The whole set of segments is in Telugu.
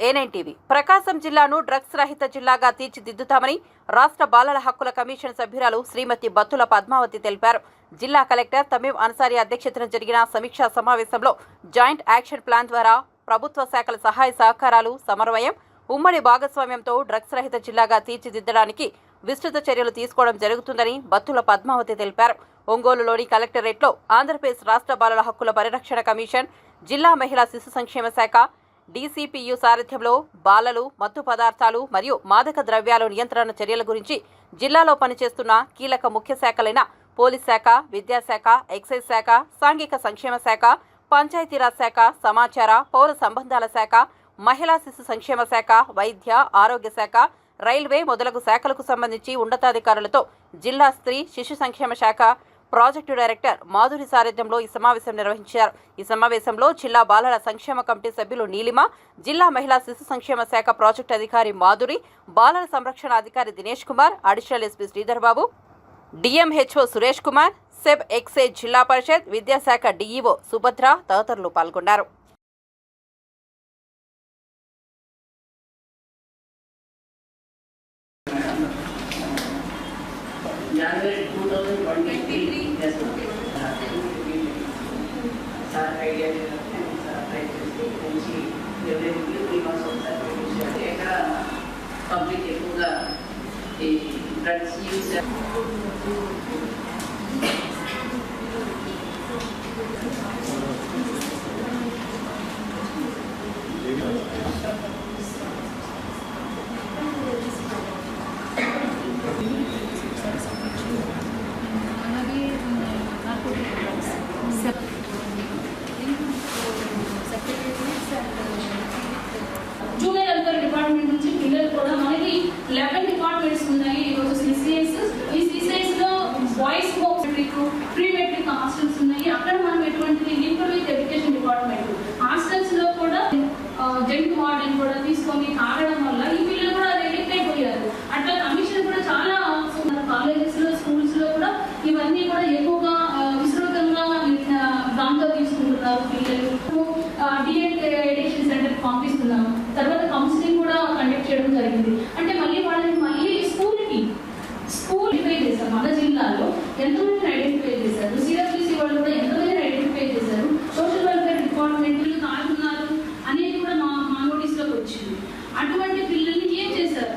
A9 TV. ప్రకాశం జిల్లాను డ్రగ్స్ రహిత జిల్లాగా తీర్చిదిద్దుతామని రాష్ట్ర బాలల హక్కుల కమిషన్ సభ్యురాలు శ్రీమతి బత్తుల పద్మావతి తెలిపారు. జిల్లా కలెక్టర్ తమీం అన్సారీ అధ్యక్షతన జరిగిన సమీక్షా సమావేశంలో జాయింట్ యాక్షన్ ప్లాన్ ద్వారా ప్రభుత్వ శాఖల సహాయ సహకారాలు, సమన్వయం, ఉమ్మడి భాగస్వామ్యంతో డ్రగ్స్ రహిత జిల్లాగా తీర్చిదిద్దడానికి విస్తృత చర్యలు తీసుకోవడం జరుగుతుందని బత్తుల పద్మావతి తెలిపారు. ఒంగోలులోని కలెక్టరేట్లో ఆంధ్రప్రదేశ్ రాష్ట్ర బాలల హక్కుల పరిరక్షణ కమిషన్, జిల్లా మహిళా శిశు సంక్షేమ శాఖ, DCPU సారథ్యంలో బాలలు, మత్తు పదార్థాలు మరియు మాదక ద్రవ్యాల నియంత్రణ చర్యల గురించి జిల్లాలో పనిచేస్తున్న కీలక ముఖ్య శాఖలైన పోలీస్ శాఖ, విద్యాశాఖ, ఎక్సైజ్ శాఖ, సాంఘిక సంక్షేమ శాఖ, పంచాయతీరాజ్ శాఖ, సమాచార పౌర సంబంధాల శాఖ, మహిళా శిశు సంక్షేమ శాఖ, వైద్య ఆరోగ్య శాఖ, రైల్వే మొదలగు శాఖలకు సంబంధించి ఉన్నతాధికారులతో జిల్లా స్త్రీ శిశు సంక్షేమ శాఖ ప్రాజెక్టు డైరెక్టర్ మాధురి సారథ్యంలో ఈ సమావేశం నిర్వహించారు. ఈ సమావేశంలో జిల్లా బాలల సంక్షేమ కమిటీ సభ్యులు నీలిమ, జిల్లా మహిళా శిశు సంక్షేమ శాఖ ప్రాజెక్టు అధికారి మాధురి, బాలల సంరక్షణ అధికారి Dinesh Kumar, additional SP Sridhar Babu, DMHO Suresh Kumar, SEB excise జిల్లా పరిషత్, విద్యాశాఖ DEO సుభద్ర తదితరులు పాల్గొన్నారు. January 2023, yes, sir, idea public drugs use. Junior welfare department నుంచి పిల్లలు కూడా మనకి 11 డిపార్ట్మెంట్స్ ఉన్నాయి. ఈరోజు CCS, ఈ CCS లో boys home pre matric hostels ఉన్నాయి. అక్కడ మనం ఎటువంటి linked with education department hostels లో కూడా జెంట్ వార్డెన్ కూడా తీసుకొని తాగడం వల్ల ఈ పిల్లలు కూడా ఎడిక్ట్ అయిపోయారు. అట్లా కమిషన్ కూడా చాలా కాలేజెస్ లో, స్కూల్స్ లో కూడా ఇవన్నీ కూడా ఎక్కువగా విస్తృతంగా దాంతో తీసుకుంటున్నారు పిల్లలు. ఎడిక్షన్ సెంటర్ పంపిస్తున్నాము. తర్వాత కౌన్సిలింగ్ కూడా కండక్ట్ చేయడం జరిగింది. అంటే మళ్ళీ వాళ్ళని మళ్ళీ స్కూల్ ఐడెంటిఫై చేశారు. మన జిల్లాలో ఎంతమందిని ఐడెంటిఫై చేశారు, CWC వాళ్ళు కూడా ఎంతమందిని ఐడెంటిఫై చేశారు, సోషల్ వెల్ఫేర్ డిపార్ట్మెంట్లు తాగుతున్నారు అనేది కూడా మా నోటీస్లోకి వచ్చింది. అటువంటి పిల్లల్ని ఏం చేశారు?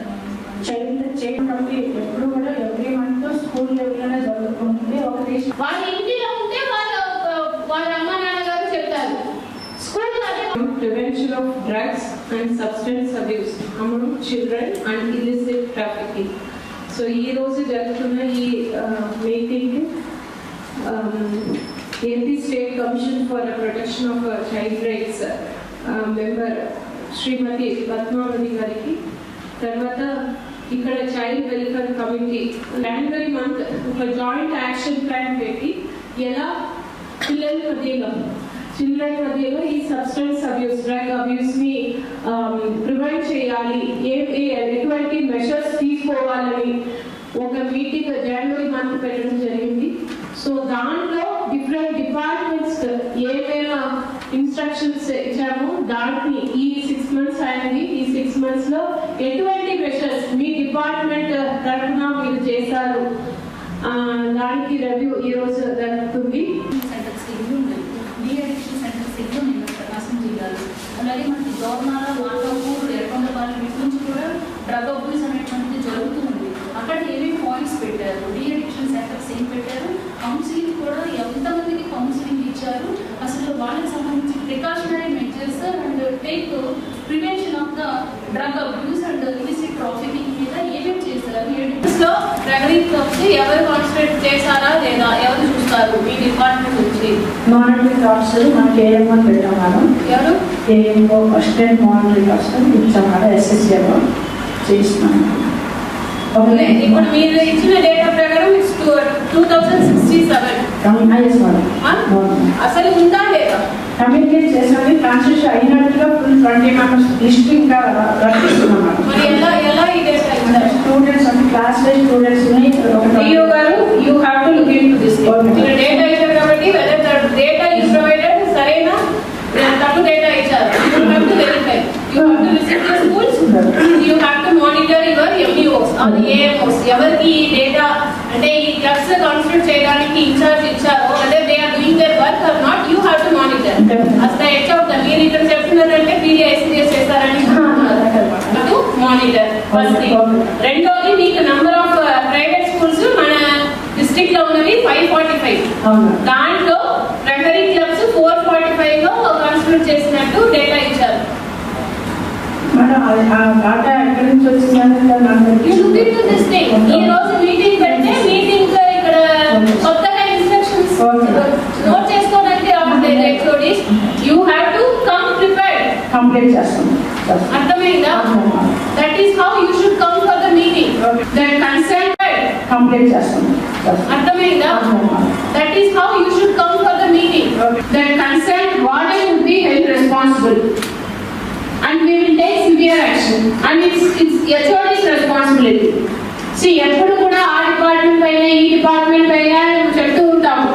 చేయడం ఎప్పుడు కూడా ఎవ్రీ మంత్ స్కూల్ లెవెల్లోనే జరుగుతుంది. వాళ్ళ ఇంటిలో ఉంటే వాళ్ళ అమ్మ నాన్నగారు చెప్తారు. Prevention of drugs and substance abuse among children and illicit trafficking. So ee roju jarugutunna ee meeting AP State Commission for the Protection of Child Rights member Srimati Padmavati gariki tarvata ikkada Child Welfare Committee January month oka joint action plan petti ela పిల్లల మధ్యలో చిల్డ్రన్ మధ్యలో ఈ సబ్స్టెన్స్ అబ్యూస్, డ్రగ్ అబ్యూస్ ని ప్రివెంట్ చేయాలి, ఎటువంటి మెషర్స్ తీసుకోవాలని ఒక మీటింగ్ జనవరి మంత్ పెట్టడం జరిగింది. సో దాంట్లో డిఫరెంట్ డిపార్ట్మెంట్స్ ఏమైనా ఇన్స్ట్రక్షన్స్ ఇచ్చామో దాన్ని ఈ 6 months అయింది. ఈ 6 months లో ఎటువంటి మెషర్స్ మీ డిపార్ట్మెంట్ తరఫున మీరు చేశారు దానికి రివ్యూ ఈ రోజు జరుగుతుంది. ప్రకాశం జిల్లాలో అలాగే మనకి దోర్నాల, వాటూరు, ఎర్రకొండపాలెం వీటి నుంచి కూడా డ్రగ్ అబ్యూస్ అనేటువంటిది జరుగుతుంది. అక్కడ ఏమేమి పాయింట్స్ పెట్టారు, డీఅడిక్షన్ సెంటర్స్ ఏం పెట్టారు, కౌన్సిలింగ్ కూడా ఎంతమందికి కౌన్సిలింగ్ ఇచ్చారు, అసలు వాళ్ళకి సంబంధించి precautionary measures and take prevention of the drug abuse and illicit trafficking మీద ఏమేమి చేశారు, లో డ్రగ్ ఎవరు కాన్సన్ట్రేట్ చేశారా లేదా ఎవరు చూస్తారు మీ డిపార్ట్మెంట్ నుంచి? మానిటరింగ్ ఆఫీసర్ మనకి ఏఎంఓ పెట్టాం మేడం. ఎవరు? ఏఎంఓ అసిస్టెంట్ మానిటరింగ్ ఆఫీసర్ ఇచ్చాం మేడం. SSO చేస్తున్నాను. ఇప్పుడు మీరు ఇచ్చిన డేటా ప్రకారం 2067 అసలు ఉందా లేదా? కమ్యూనికేట్ చేసాము. ట్రాన్స్లేషన్ అయినట్టుగా ఫుల్ 20 members లిస్ట్ ఇంకా రప్పిస్తున్నాం. మరి ఎలా ఈ డేటా స్టూడెంట్స్ అంటే క్లాస్ వైజ్ స్టూడెంట్స్ DO గారు you have to look into this. మీరు డేటా ఇచ్చారు కాబట్టి whether the data is provided సరైన తప్పు డేటా ఇచ్చారు. You have to verify. You have to listen AMOs ఎవరికి ఈ డేటా అంటే ఈ క్లబ్స్ కాన్స్టిట్యూట్ చేయడానికి ఇన్ఛార్జ్ ఇచ్చారో అంటే they are doing their work or not, you have to monitor అసలు ఎట్లా అవుతుంది. మీరు ఇక్కడ చెప్తున్నారంటే పీడీ ఐసీడీఎస్ చేస్తారని మానిటర్ ఫస్ట్. రెండోది మీకు నంబర్ ఆఫ్ ప్రైవేట్ స్కూల్స్ మన డిస్ట్రిక్ట్ లో ఉన్నవి 545, దాంట్లో ప్రైమరీ క్లబ్స్ 445 లో కాన్స్టిట్యూట్ చేసినట్టు డేటా ఇచ్చారు. ఈ రోజు మీటింగ్ పెడితే మీటింగ్ ఇక్కడ కొత్తగా ఇన్స్ట్రక్షన్స్ నోట్ చేసుకోవడానికి రావట్లేదు. HODs you have to come prepared. Complete చేస్తాం. అర్థమైందా? That is how you should come for the meeting. That concern complete చేస్తాం. అర్థమైందా? That is how you should come for the meeting. That concern warden would be held responsible and we will take severe action and it's HOD's responsibility. See, ఎప్పుడు కూడా ఆ డిపార్ట్మెంట్ పైన ఈ డిపార్ట్మెంట్ పైన చెప్తూ ఉంటాము.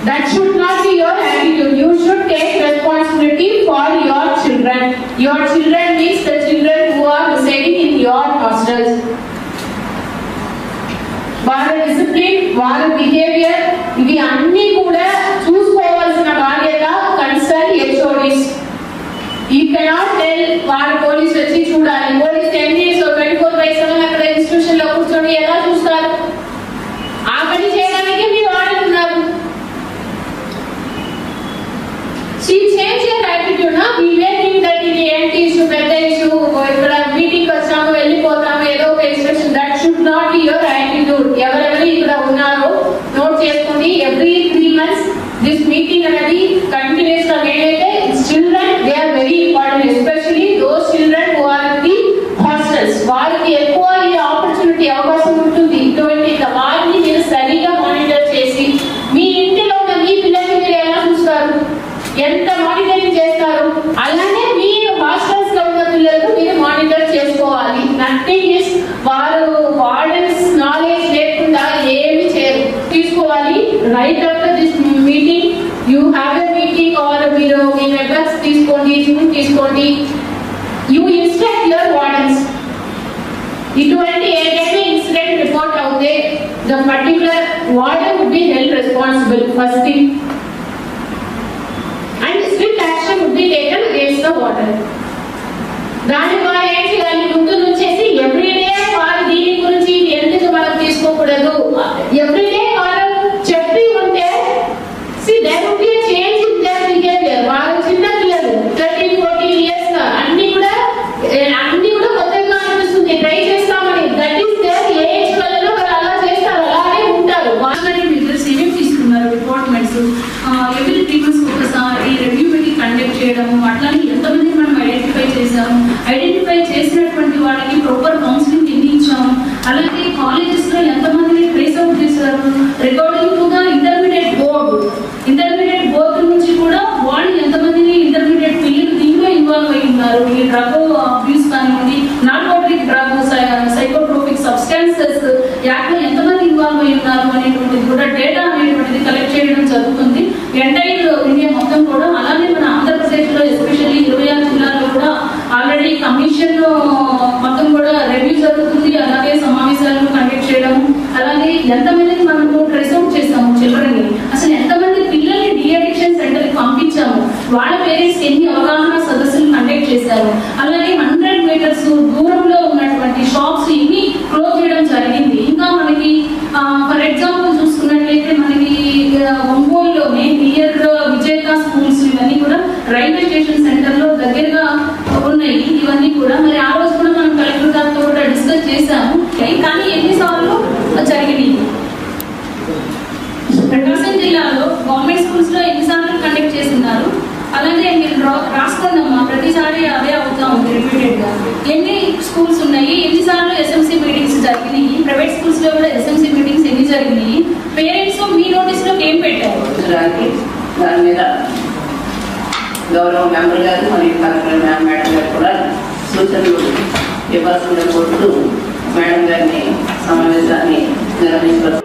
That should not be your attitude. You should take responsibility for your children. Your children means the children who are residing in your hostels. వాళ్ళ డిసిప్లిన్, వాళ్ళ బిహేవియర్ ఇవి అన్ని కూడా చూసుకోవాల్సిన బాధ్యత concern HOD's. You cannot tell వాడు పోలీసు వచ్చి చూడాలి. పోలీసు 10 days 24/7 అక్కడ ఇన్స్టిట్యూషన్ లో కూర్చొని ఎలా చూస్తారు? ఆ పని చేయడానికి మీ వాళ్ళు ఉన్నారు. Change your attitude. We may think that ఇది ఏంటి ఇష్యూ, పెద్ద ఇష్యూ, ఇక్కడ మీటింగ్ వచ్చాము వెళ్ళిపోతాము ఏదో ఒక instruction. That should not be your attitude. ఎవరెవరు ఇక్కడ ఉన్నారో నోట్ చేసుకోండి. ఎవ్రీ 3 months దిస్ మీటింగ్ అనేది కంటిన్యూస్ గా నేనైతే children they are very important, especially those children who are in the hostels. వాళ్ళకి ఎక్కువ ఈ ఆపర్చునిటీ అవకాశం ఉంటుంది. ఇటువంటి వారిని మీరు సరిగా మానిటర్ చేసి మీ ఇంటిలో ఉన్న మీ పిల్లల్ని మీరు ఎలా చూస్తారు, ఎంత మానిటరింగ్ చేస్తారు, అలానే మీ హాస్టల్స్ లో ఉన్న పిల్లలకు మీరు మానిటర్ చేసుకోవాలి. నథింగ్ ఇస్ వారు వార్డెన్స్ నాలెడ్జ్ లేకుండా ఏమి చేయరు. తీసుకోవాలి. Right after this meeting you have a meeting or మీరు మీ మెంబర్స్ తీసుకోండి, జూమ్ తీసుకోండి. You instruct your wardens. ఇటువంటి ఏదైతే ఇన్సిడెంట్ రిపోర్ట్ అవుతే the particular warden would be held responsible first thing and strict action would be taken against the warden. దాని ద్వారా ఏం చేయాలి? ముందు నుంచేసి ఎవ్రీడే వారు దీని గురించి ఎందుకు మనం తీసుకోకూడదు ఎవ్రీడే వారు చెప్పి ఉంటే see there would be a change in their behavior. వారు చిన్న పిల్లలు 13-14 years అన్ని కూడా కొత్తగా అనిపిస్తుంది, ట్రై చేస్తామని. That is their age. వాళ్ళలో వారు అలా చేస్తారు, అలాగే ఉంటారు. వాళ్ళని మెజర్స్ ఏమేమి తీసుకున్నారు డిపార్ట్మెంట్స్ ఎవ్రీ 3 months ఒకసారి రివ్యూ మీటింగ్ కండక్ట్ చేయడము, అట్లానే ఎంతమంది మనం ఐడెంటిఫై చేసాము, ఐడెంటిఫై చేసినటువంటి వాళ్ళకి ప్రాపర్ కౌన్సిలింగ్ ఎన్ని ఇచ్చాము, అలాగే కాలేజెస్ లో ఎంతమందిని ట్రేస్ అవుట్ చేశారు, recording to the intermediate board నుంచి కూడా వాళ్ళు ఎంతమందిని ఇంటర్మీడియట్ పిల్లలు దీనిలో ఇన్వాల్వ్ అయి ఉన్నారు, ఈ డ్రగ్ అబ్యూస్ కానివ్వండి, narcotic drug, psychotropic substances act లో ఎంతమంది ఇన్వాల్వ్ అయి ఉన్నారు అనేటువంటిది కూడా డేటా అనేటువంటిది కలెక్ట్ చేయడం జరుగుతుంది ఎంటైర్ ఇండియా మొత్తం కూడా. అలానే మన ఆంధ్రప్రదేశ్ లో ఎస్పెషల్లీ 26 జిల్లాల్లో కూడా ఆల్రెడీ కమిషన్ మొత్తం కూడా రివ్యూ జరుగుతుంది. అలాగే సమావేశాలను కండక్ట్ చేయడం, అలాగే ఎంతమందిని మనము ట్రేస్ అవుట్ చేస్తాము చిల్డ్రన్ ని, అసలు ఎంతమంది పిల్లల్ని డీఅడిక్షన్ సెంటర్ కి పంపించాము, వాళ్ళ పేరెంట్స్ ఎన్ని అవగాహన సదస్సులు కండక్ట్ చేశారు, అలాగే 100 meters దూరంలో ఉన్నటువంటి షాప్స్ ఇన్ని క్లోజ్ చేయడం జరిగింది. ఇంకా మనకి ఫర్ ఎగ్జాంపుల్ చూసుకున్నట్లయితే మనకి ఒంగోలులోనే నియర్ విజేత స్కూల్స్ ఇవన్నీ కూడా రైల్వే స్టేషన్ సెంటర్ లో దగ్గరగా ఉన్నాయి. ఇవన్నీ కూడా మరి ఆ రోజు కూడా మనం కలెక్టర్ గారితో కూడా డిస్కస్ చేశాము. కానీ ఎన్నిసార్లు జరిగినాయి ప్రకాశం జిల్లాలో గవర్నమెంట్ స్కూల్స్ లో ఎన్నిసార్లు కండక్ట్ చేస్తున్నారు, అలాగే మీరు రాసుకుందామా ప్రతిసారి అదే అవుతా ఉంది రిపీటెడ్ గా. ఎన్ని స్కూల్స్ ఉన్నాయి, ఎన్నిసార్లు ఎస్ఎంసీ మీటింగ్స్ జరిగినాయి, ప్రైవేట్ స్కూల్స్ లో కూడా ఎస్ఎంసీ మీటింగ్స్ ఎన్ని జరిగినాయి, పేరెంట్స్ మీ నోటీస్ లో ఏం పెట్టారు? దాని మీద గౌరవ మెంబర్ గారు మరియు కలెక్టర్ మేడం గారు కూడా సూచనలు ఇవ్వాల్సిన కోరుతూ మేడం గారిని సమావేశాన్ని నిర్వహించారు.